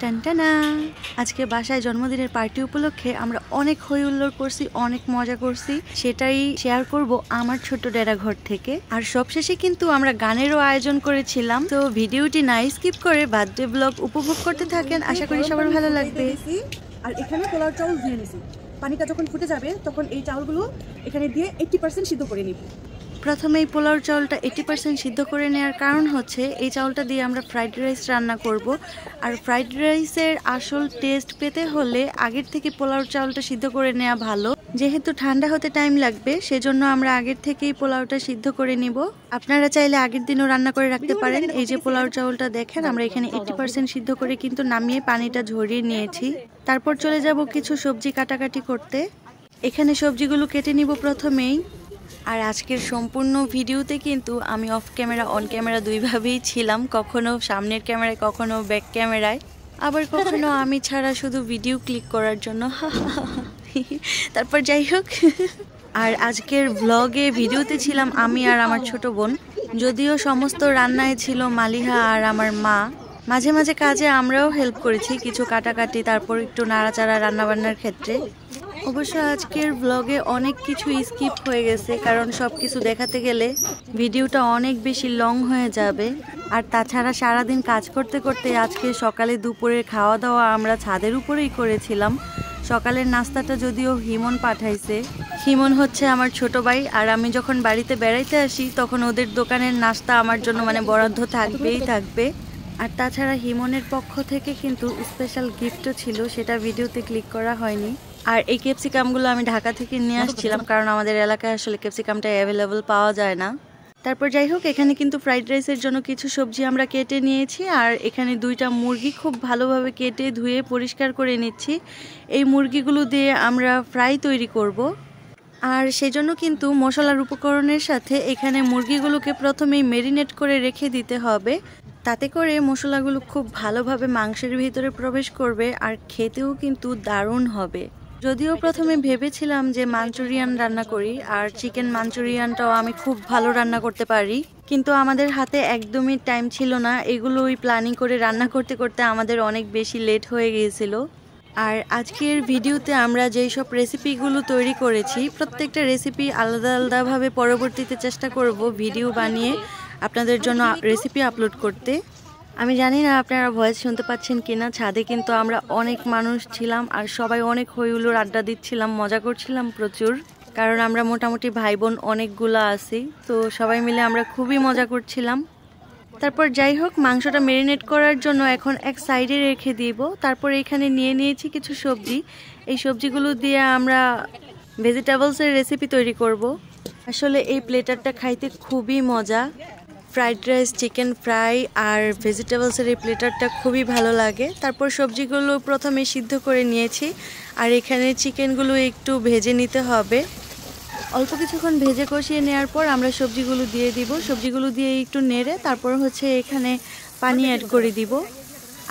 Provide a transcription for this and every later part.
টানটানা আজকে বাসায় জন্মদিনের পার্টি উপলক্ষে আমরা অনেক হই হুল্লোড় করছি, অনেক মজা করছি। সেটাই শেয়ার করব আমার ছোট ডেরা ঘর থেকে। আর সবশেষে কিন্তু আমরা গানেরও আয়োজন করেছিলাম। তো ভিডিওটি না স্কিপ করে বার্থডে ব্লগ উপভোগ করতে থাকেন, আশা করি সবার ভালো লাগবে। আর এখানে পোলাও চাউল দিয়ে নিছি, পানিটা যখন ফুটে যাবে তখন এই চাউলগুলো এখানে দিয়ে 80% সিদ্ধ করে নিব। প্রথমে এই পোলাও চাউলটা 80% সিদ্ধ করে নেওয়ার কারণ হচ্ছে এই চাউলটা দিয়ে আমরা ফ্রাইড রাইস রান্না করব। আর ফ্রাইড রাইসের আসল টেস্ট পেতে হলে আগের থেকে পোলাও চাউলটা সিদ্ধ করে নেওয়া ভালো। যেহেতু ঠান্ডা হতে টাইম লাগবে, সেজন্য আমরা আগের থেকেই পোলাওটা সিদ্ধ করে নিব। আপনারা চাইলে আগের দিনও রান্না করে রাখতে পারেন। এই যে পোলাও চাউলটা দেখেন, আমরা এখানে 80% সিদ্ধ করে কিন্তু নামিয়ে পানিটা ঝরিয়ে নিয়েছি। তারপর চলে যাব কিছু সবজি কাটাকাটি করতে। এখানে সবজিগুলো কেটে নিব প্রথমেই। আর আজকের সম্পূর্ণ ভিডিওতে কিন্তু আমি অফ ক্যামেরা অন ক্যামেরা দুইভাবেই ছিলাম, কখনো সামনের ক্যামেরায় কখনো ব্যাক ক্যামেরায়, আবার কখনো আমি ছাড়া শুধু ভিডিও ক্লিক করার জন্য। তারপর যাই হোক, আর আজকের ব্লগে ভিডিওতে ছিলাম আমি আর আমার ছোট বোন। যদিও সমস্ত রান্নায় ছিল মালিহা আর আমার মা। মাঝে মাঝে কাজে আমরাও হেল্প করেছি, কিছু কাটাকাটি, তারপর একটু নাড়াচাড়া রান্নাবান্নার ক্ষেত্রে। অবশ্য আজকের ব্লগে অনেক কিছু স্কিপ হয়ে গেছে, কারণ সব কিছু দেখাতে গেলে ভিডিওটা অনেক বেশি লং হয়ে যাবে। আর তাছাড়া সারাদিন কাজ করতে করতে আজকে সকালে দুপুরের খাওয়া দাওয়া আমরা ছাদের উপরেই করেছিলাম। সকালের নাস্তাটা যদিও হিমন পাঠাইছে। হিমন হচ্ছে আমার ছোট ভাই, আর আমি যখন বাড়িতে বেড়াইতে আসি তখন ওদের দোকানের নাস্তা আমার জন্য বরাদ্দ থাকবেই থাকবে। আর তাছাড়া হিমনের পক্ষ থেকে কিন্তু স্পেশাল গিফটও ছিল, সেটা ভিডিওতে ক্লিক করা হয়নি। আর এই ক্যাপসিকামগুলো আমি ঢাকা থেকে নিয়ে আসছিলাম, কারণ আমাদের এলাকায় আসলে ক্যাপসিকামটা অ্যাভেলেবল পাওয়া যায় না। তারপর যাই হোক, এখানে কিন্তু ফ্রাইড রাইসের জন্য কিছু সবজি আমরা কেটে নিয়েছি। আর এখানে দুইটা মুরগি খুব ভালোভাবে কেটে ধুয়ে পরিষ্কার করে নিচ্ছি। এই মুরগিগুলো দিয়ে আমরা ফ্রাই তৈরি করব। আর সেজন্য কিন্তু মশলার উপকরণের সাথে এখানে মুরগিগুলোকে প্রথমেই ম্যারিনেট করে রেখে দিতে হবে। তাতে করে মশলাগুলো খুব ভালোভাবে মাংসের ভিতরে প্রবেশ করবে, আর খেতেও কিন্তু দারুণ হবে। যদিও প্রথমে ভেবেছিলাম যে মাঞ্চুরিয়ান রান্না করি, আর চিকেন মাঞ্চুরিয়ানটাও আমি খুব ভালো রান্না করতে পারি, কিন্তু আমাদের হাতে একদমই টাইম ছিল না। এগুলোই প্ল্যানিং করে রান্না করতে করতে আমাদের অনেক বেশি লেট হয়ে গিয়েছিল। আর আজকের ভিডিওতে আমরা যেই সব রেসিপিগুলো তৈরি করেছি, প্রত্যেকটা রেসিপি আলাদা আলাদাভাবে পরবর্তীতে চেষ্টা করব ভিডিও বানিয়ে আপনাদের জন্য রেসিপি আপলোড করতে। আমি জানি না আপনারা ভয়েস শুনতে পাচ্ছেন কিনা। ছাদে কিন্তু আমরা অনেক মানুষ ছিলাম, আর সবাই অনেক হই হুল্লোড় আড্ডা দিচ্ছিলাম, মজা করছিলাম প্রচুর। কারণ আমরা মোটামুটি ভাই বোন অনেকগুলো আছি, তো সবাই মিলে আমরা খুবই মজা করছিলাম। তারপর যাই হোক, মাংসটা ম্যারিনেট করার জন্য এখন এক সাইডে রেখে দিব। তারপর এখানে নিয়ে নিয়েছি কিছু সবজি। এই সবজিগুলো দিয়ে আমরা ভেজিটেবলসের রেসিপি তৈরি করব। আসলে এই প্লেটারটা খাইতে খুবই মজা। ফ্রাইড রাইস, চিকেন ফ্রাই আর ভেজিটেবলসের এই প্লেটারটা খুবই ভালো লাগে। তারপর সবজিগুলো প্রথমে সিদ্ধ করে নিয়েছি, আর এখানে চিকেনগুলো একটু ভেজে নিতে হবে। অল্প কিছুক্ষণ ভেজে কষিয়ে নেওয়ার পর আমরা সবজিগুলো দিয়ে দিব। সবজিগুলো দিয়ে একটু নেড়ে তারপর এখানে পানি অ্যাড করে দিব।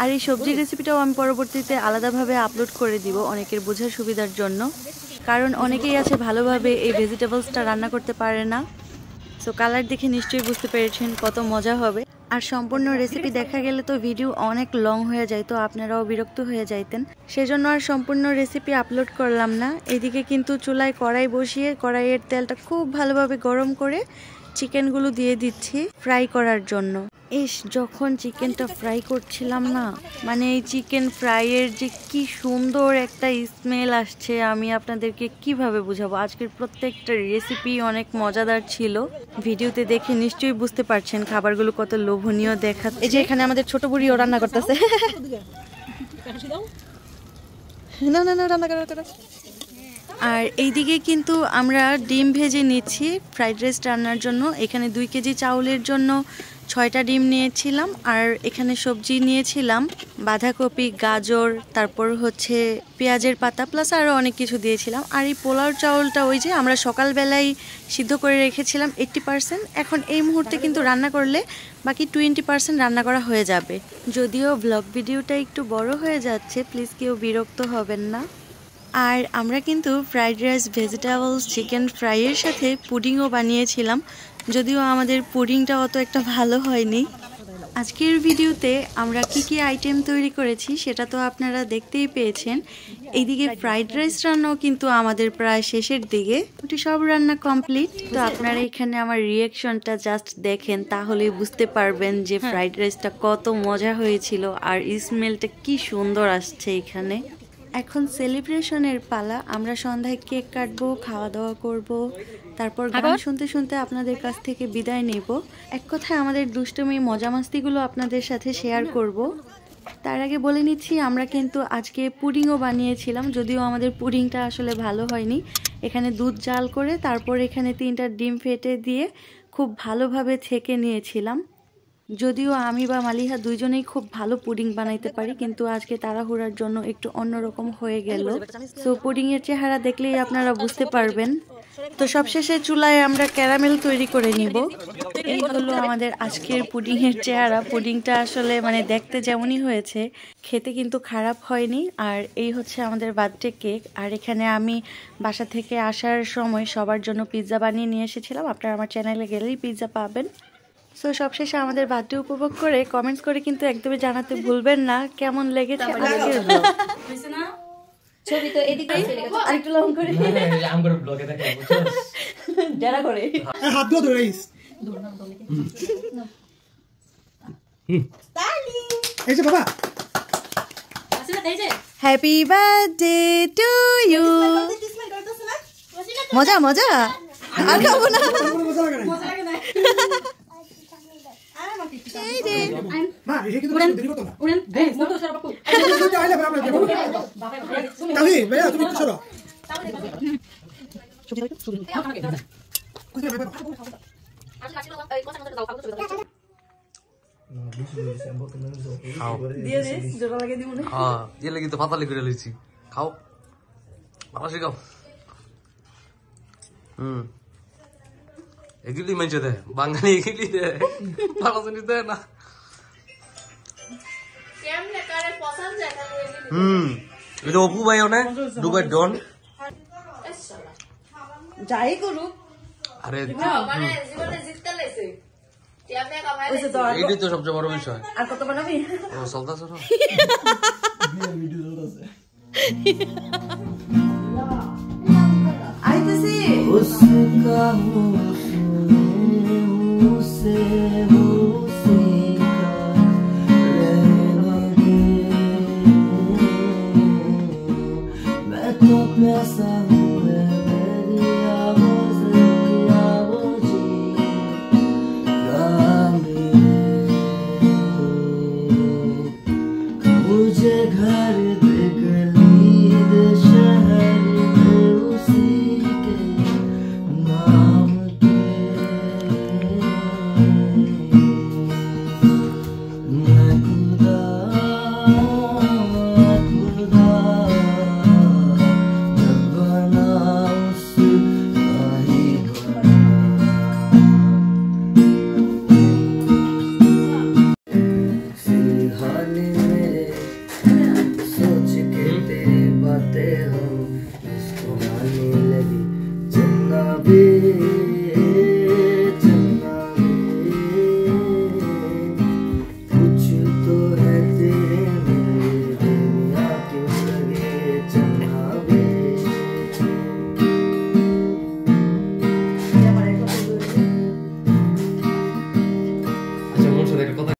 আর এই সবজির রেসিপিটাও আমি পরবর্তীতে আলাদাভাবে আপলোড করে দিব অনেকের বোঝার সুবিধার জন্য, কারণ অনেকেই আছে ভালোভাবে এই ভেজিটেবলসটা রান্না করতে পারে না। সো কালার দেখে নিশ্চয়ই বুঝতে পেরেছেন কত মজা হবে। আর সম্পূর্ণ রেসিপি দেখা গেলে তো ভিডিও অনেক লং হয়ে যায়, তো আপনারাও বিরক্ত হয়ে যাইতেন। সেজন্য আর সম্পূর্ণ রেসিপি আপলোড করলাম না। এদিকে কিন্তু চুলায় কড়াই বসিয়ে কড়াইয়ের তেলটা খুব ভালোভাবে গরম করে চিকেনগুলো দিয়ে দিচ্ছি ফ্রাই করার জন্য। যখন চিকেনটা ফ্রাই করছিলাম না, এই চিকেন ফ্রাইয়ের যে কি সুন্দর একটা স্মেল আসছে, আমি আপনাদেরকে কিভাবে বুঝাবো। আজকের প্রত্যেকটা রেসিপি অনেক মজাদার ছিল। ভিডিওতে দেখে নিশ্চয়ই বুঝতে পারছেন খাবারগুলো কত লোভনীয় দেখাচ্ছে। এই যে এখানে আমাদের ছোট বুড়িও রান্না করতেছে। আর এইদিকে কিন্তু আমরা ডিম ভেজে নিচ্ছি ফ্রাইড রাইস রান্নার জন্য। এখানে 2 কেজি চাউলের জন্য 6টা ডিম নিয়েছিলাম, আর এখানে সবজি নিয়েছিলাম বাঁধাকপি, গাজর, তারপর পেঁয়াজের পাতা, প্লাস আরও অনেক কিছু দিয়েছিলাম। আর এই পোলাও চাউলটা ওই যে আমরা সকালবেলায় সিদ্ধ করে রেখেছিলাম 80%। এখন এই মুহূর্তে কিন্তু রান্না করলে বাকি 20% রান্না করা হয়ে যাবে। যদিও ব্লগ ভিডিওটা একটু বড় হয়ে যাচ্ছে, প্লিজ কেউ বিরক্ত হবেন না। আর আমরা কিন্তু ফ্রাইড রাইস, ভেজিটেবলস, চিকেন ফ্রাইয়ের সাথে পুডিংও বানিয়েছিলাম, যদিও আমাদের পুডিংটা অত একটা ভালো হয়নি। আজকের ভিডিওতে আমরা কি আইটেম তৈরি করেছি সেটা তো আপনারা দেখতেই পেয়েছেন। এইদিকে ফ্রাইড রাইস রান্নাও কিন্তু আমাদের প্রায় শেষের দিকে, ওটি সব রান্না কমপ্লিট। তো আপনারা এখানে আমার রিয়াকশনটা জাস্ট দেখেন, তাহলেই বুঝতে পারবেন যে ফ্রাইড রাইসটা কত মজা হয়েছিল আর স্মেলটা কি সুন্দর আসছে এখানে। এখন সেলিব্রেশনের পালা। আমরা সন্ধ্যায় কেক কাটবো, খাওয়া দাওয়া করব, তারপর গান শুনতে শুনতে আপনাদের কাছ থেকে বিদায় নেব। এক কথায় আমাদের দুষ্টুমি মজা মাস্তিগুলো আপনাদের সাথে শেয়ার করব। তার আগে বলে নিচ্ছি, আমরা কিন্তু আজকে পুডিংও বানিয়েছিলাম, যদিও আমাদের পুডিংটা আসলে ভালো হয়নি। এখানে দুধ জাল করে তারপর এখানে 3টা ডিম ফেটে দিয়ে খুব ভালোভাবে ছেঁকে নিয়েছিলাম। যদিও আমি বা মালিহা দুইজনেই খুব ভালো পুডিং বানাইতে পারি, কিন্তু আজকে তাড়াহুড়ার জন্য একটু অন্যরকম হয়ে গেল। সো পুডিংয়ের চেহারা দেখলেই আপনারা বুঝতে পারবেন। তো সবশেষে চুলায় আমরা ক্যারামেল তৈরি করে নিব। এই হলো আমাদের আজকের পুডিংয়ের চেহারা। পুডিংটা আসলে মানে দেখতে যেমনই হয়েছে, খেতে কিন্তু খারাপ হয়নি। আর এই হচ্ছে আমাদের বার্থডে কেক। আর এখানে আমি বাসা থেকে আসার সময় সবার জন্য পিৎজা বানিয়ে নিয়ে এসেছিলাম। আপনারা আমার চ্যানেলে গেলেই পিৎজা পাবেন। সো সবশেষে আমাদের বার্থডে উপভোগ করে কমেন্টস করে কিন্তু একদমই জানাতে ভুলবেন না কেমন লেগেছে আজকের ব্লগ। ছবি তো এদিকে আরেকটু লং করে আমার ব্লগে দেখাই বুঝছস যারা করে হাত ধরে ধরেইস তালি এই যে বাবা আসলে এই যে হ্যাপি বার্থডে টু ইউ। মজা মজা আর খাবো না, মজা লাগে না। এই রে মা এই কিন্তু দেরি করতে না উড়েন এই মোটো সর বাপু এই আইলে আমরা দেব তালি ভাইয়া তুমি কি সরো ছবি দাও ছবি কোথায় ভাই আজকে এই কথা মতো দাও খাবো ছবি দাও খাও দিয়ে দে জোড়া লাগিয়ে দিমু না। হ্যাঁ দিয়ে লাগি তো পাতালি করে লইছি, খাও বাবা শিখাও। এগুলি মেঞ্চে দে বাঙালি, এগুলি দে ভালো জিনিস দে না। কেমনে করে পছন্দ যায় তাহলে এটা অপু ভাই ওনে দুবার ডন যাই করু। আরে মানে জীবনে জিততে লাইছে কেমনে কামাই এইটাই তো সবচেয়ে বড় বিষয়। আর কত বানাবি? ও চলতাছে না ভিডিও চলতাছে আইতেছি उसका मुझसे का रहना दे, मैं तो प्यासा हूँ मेरी आवाज़ जी मुझे घर दे गली दे शहर में उसी के नाम के मैं खुदा खुदा जब बना उसका ही फिलहाल मेरे सोच के तेरी बातें